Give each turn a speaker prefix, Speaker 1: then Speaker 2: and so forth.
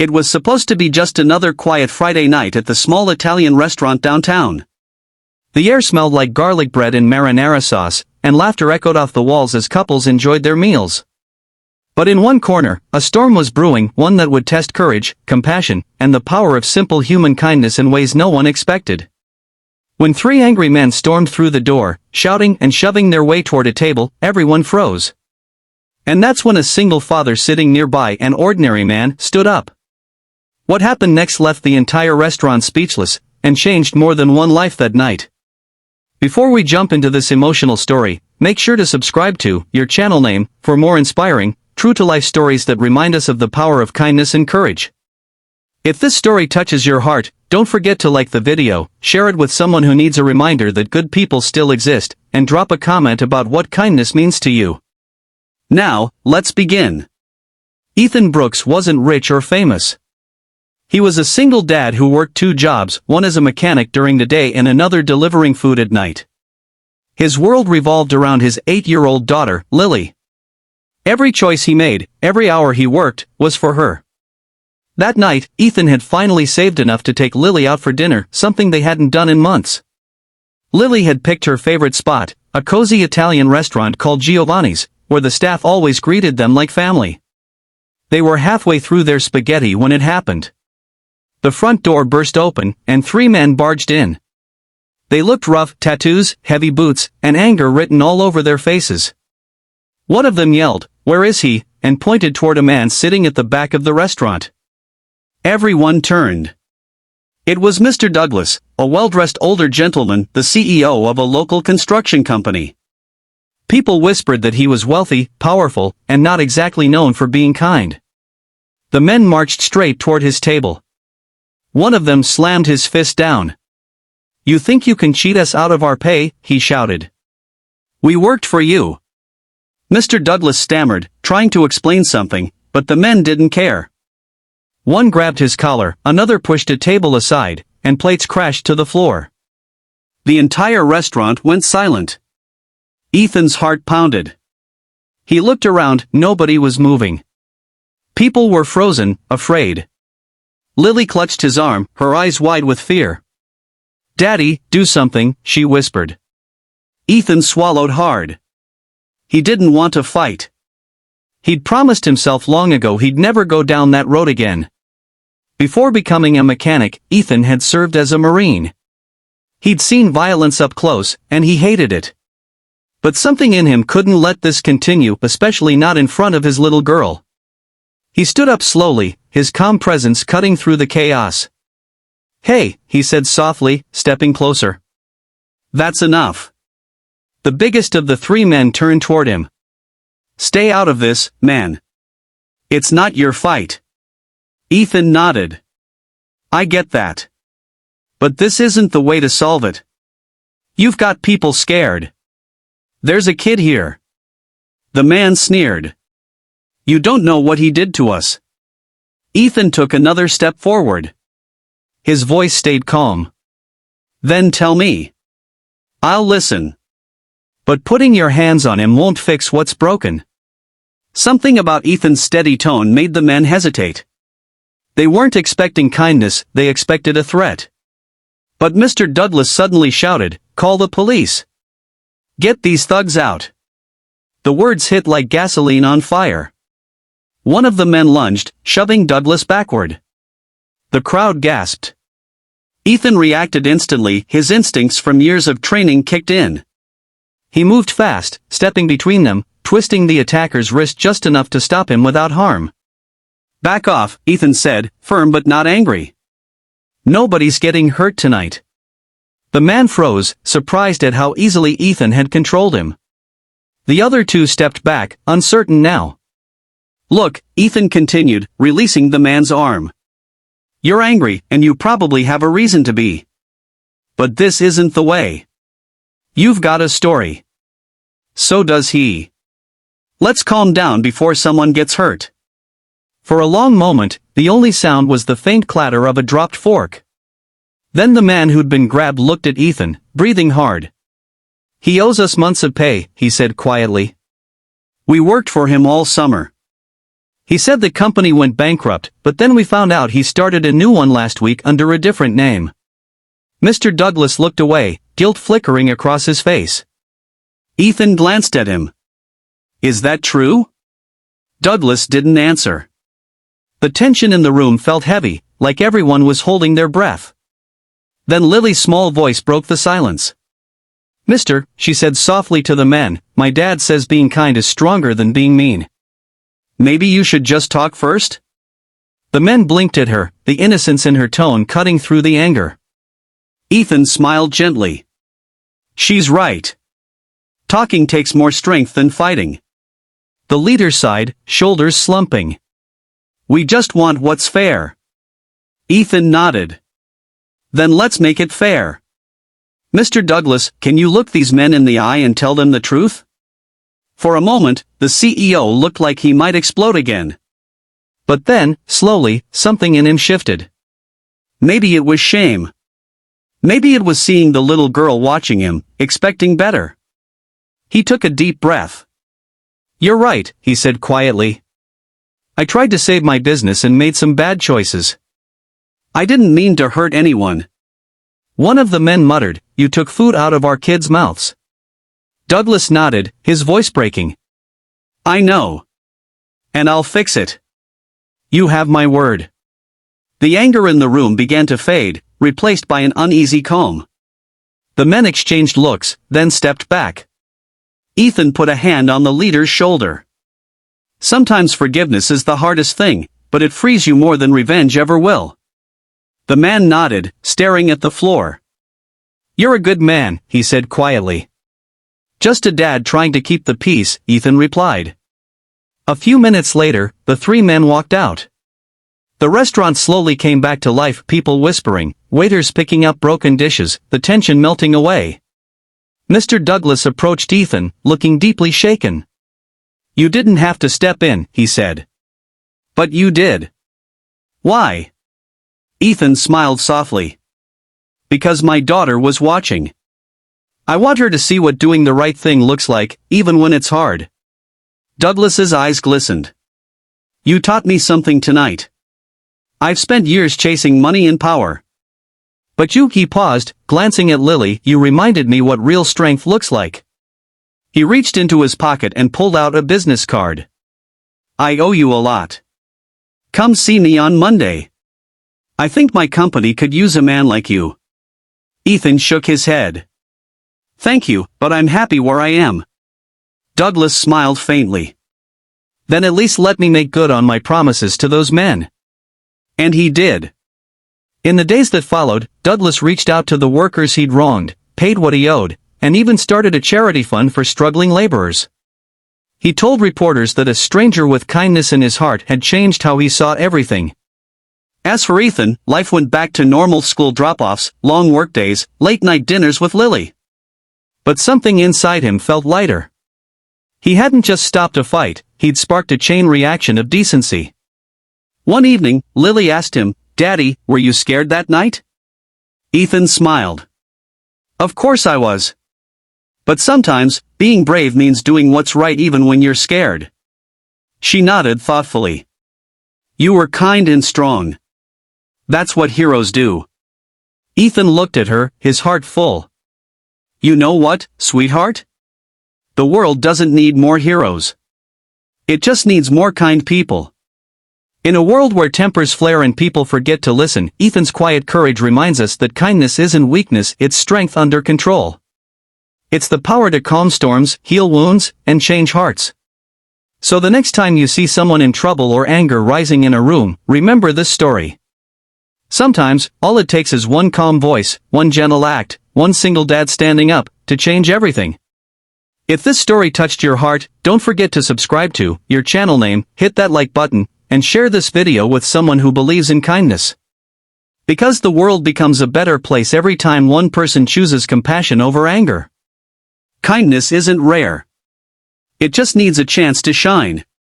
Speaker 1: It was supposed to be just another quiet Friday night at the small Italian restaurant downtown. The air smelled like garlic bread and marinara sauce, and laughter echoed off the walls as couples enjoyed their meals. But in one corner, a storm was brewing, one that would test courage, compassion, and the power of simple human kindness in ways no one expected. When three angry men stormed through the door, shouting and shoving their way toward a table, everyone froze. And that's when a single father sitting nearby, an ordinary man, stood up. What happened next left the entire restaurant speechless, and changed more than one life that night. Before we jump into this emotional story, make sure to subscribe to your channel name for more inspiring, true-to-life stories that remind us of the power of kindness and courage. If this story touches your heart, don't forget to like the video, share it with someone who needs a reminder that good people still exist, and drop a comment about what kindness means to you. Now, let's begin. Ethan Brooks wasn't rich or famous. He was a single dad who worked two jobs, one as a mechanic during the day and another delivering food at night. His world revolved around his 8-year-old daughter, Lily. Every choice he made, every hour he worked, was for her. That night, Ethan had finally saved enough to take Lily out for dinner, something they hadn't done in months. Lily had picked her favorite spot, a cozy Italian restaurant called Giovanni's, where the staff always greeted them like family. They were halfway through their spaghetti when it happened. The front door burst open, and three men barged in. They looked rough, tattoos, heavy boots, and anger written all over their faces. One of them yelled, "Where is he?" and pointed toward a man sitting at the back of the restaurant. Everyone turned. It was Mr. Douglas, a well-dressed older gentleman, the CEO of a local construction company. People whispered that he was wealthy, powerful, and not exactly known for being kind. The men marched straight toward his table. One of them slammed his fist down. "You think you can cheat us out of our pay?" he shouted. "We worked for you." Mr. Douglas stammered, trying to explain something, but the men didn't care. One grabbed his collar, another pushed a table aside, and plates crashed to the floor. The entire restaurant went silent. Ethan's heart pounded. He looked around, nobody was moving. People were frozen, afraid. Lily clutched his arm, her eyes wide with fear. "Daddy, do something," she whispered. Ethan swallowed hard. He didn't want to fight. He'd promised himself long ago he'd never go down that road again. Before becoming a mechanic, Ethan had served as a Marine. He'd seen violence up close, and he hated it. But something in him couldn't let this continue, especially not in front of his little girl. He stood up slowly, his calm presence cutting through the chaos. "Hey," he said softly, stepping closer. "That's enough." The biggest of the three men turned toward him. "Stay out of this, man. It's not your fight." Ethan nodded. "I get that. But this isn't the way to solve it. You've got people scared. There's a kid here." The man sneered. "You don't know what he did to us." Ethan took another step forward. His voice stayed calm. "Then tell me. I'll listen. But putting your hands on him won't fix what's broken." Something about Ethan's steady tone made the men hesitate. They weren't expecting kindness, they expected a threat. But Mr. Douglas suddenly shouted, "Call the police. Get these thugs out." The words hit like gasoline on fire. One of the men lunged, shoving Douglas backward. The crowd gasped. Ethan reacted instantly, his instincts from years of training kicked in. He moved fast, stepping between them, twisting the attacker's wrist just enough to stop him without harm. "Back off," Ethan said, firm but not angry. "Nobody's getting hurt tonight." The man froze, surprised at how easily Ethan had controlled him. The other two stepped back, uncertain now. "Look," Ethan continued, releasing the man's arm. "You're angry, and you probably have a reason to be. But this isn't the way. You've got a story. So does he. Let's calm down before someone gets hurt." For a long moment, the only sound was the faint clatter of a dropped fork. Then the man who'd been grabbed looked at Ethan, breathing hard. "He owes us months of pay," he said quietly. "We worked for him all summer. He said the company went bankrupt, but then we found out he started a new one last week under a different name. Mr. Douglas looked away, guilt flickering across his face. Ethan glanced at him. Is that true? Douglas didn't answer. The tension in the room felt heavy, like everyone was holding their breath. Then Lily's small voice broke the silence. Mister, she said softly to the men, my dad says being kind is stronger than being mean. Maybe you should just talk first? The men blinked at her, the innocence in her tone cutting through the anger. Ethan smiled gently. She's right. Talking takes more strength than fighting. The leader sighed, shoulders slumping. We just want what's fair. Ethan nodded. Then let's make it fair. Mr. Douglas, can you look these men in the eye and tell them the truth? For a moment, the CEO looked like he might explode again. But then, slowly, something in him shifted. Maybe it was shame. Maybe it was seeing the little girl watching him, expecting better. He took a deep breath. You're right, he said quietly. I tried to save my business and made some bad choices. I didn't mean to hurt anyone. One of the men muttered, you took food out of our kids' mouths. Douglas nodded, his voice breaking. I know. And I'll fix it. You have my word. The anger in the room began to fade, replaced by an uneasy calm. The men exchanged looks, then stepped back. Ethan put a hand on the leader's shoulder. Sometimes forgiveness is the hardest thing, but it frees you more than revenge ever will. The man nodded, staring at the floor. You're a good man, he said quietly. Just a dad trying to keep the peace, Ethan replied. A few minutes later, the three men walked out. The restaurant slowly came back to life, people whispering, waiters picking up broken dishes, the tension melting away. Mr. Douglas approached Ethan, looking deeply shaken. You didn't have to step in, he said. But you did. Why? Ethan smiled softly. Because my daughter was watching. I want her to see what doing the right thing looks like, even when it's hard. Douglas's eyes glistened. You taught me something tonight. I've spent years chasing money and power. But he paused, glancing at Lily, you reminded me what real strength looks like. He reached into his pocket and pulled out a business card. I owe you a lot. Come see me on Monday. I think my company could use a man like you. Ethan shook his head. Thank you, but I'm happy where I am. Douglas smiled faintly. Then at least let me make good on my promises to those men. And he did. In the days that followed, Douglas reached out to the workers he'd wronged, paid what he owed, and even started a charity fund for struggling laborers. He told reporters that a stranger with kindness in his heart had changed how he saw everything. As for Ethan, life went back to normal school drop-offs, long workdays, late-night dinners with Lily. But something inside him felt lighter. He hadn't just stopped a fight, he'd sparked a chain reaction of decency. One evening, Lily asked him, Daddy, were you scared that night? Ethan smiled. Of course I was. But sometimes, being brave means doing what's right even when you're scared. She nodded thoughtfully. You were kind and strong. That's what heroes do. Ethan looked at her, his heart full. You know what, sweetheart? The world doesn't need more heroes. It just needs more kind people. In a world where tempers flare and people forget to listen, Ethan's quiet courage reminds us that kindness isn't weakness, it's strength under control. It's the power to calm storms, heal wounds, and change hearts. So the next time you see someone in trouble or anger rising in a room, remember this story. Sometimes, all it takes is one calm voice, one gentle act, one single dad standing up, to change everything. If this story touched your heart, don't forget to subscribe to your channel name, hit that like button, and share this video with someone who believes in kindness. Because the world becomes a better place every time one person chooses compassion over anger. Kindness isn't rare. It just needs a chance to shine.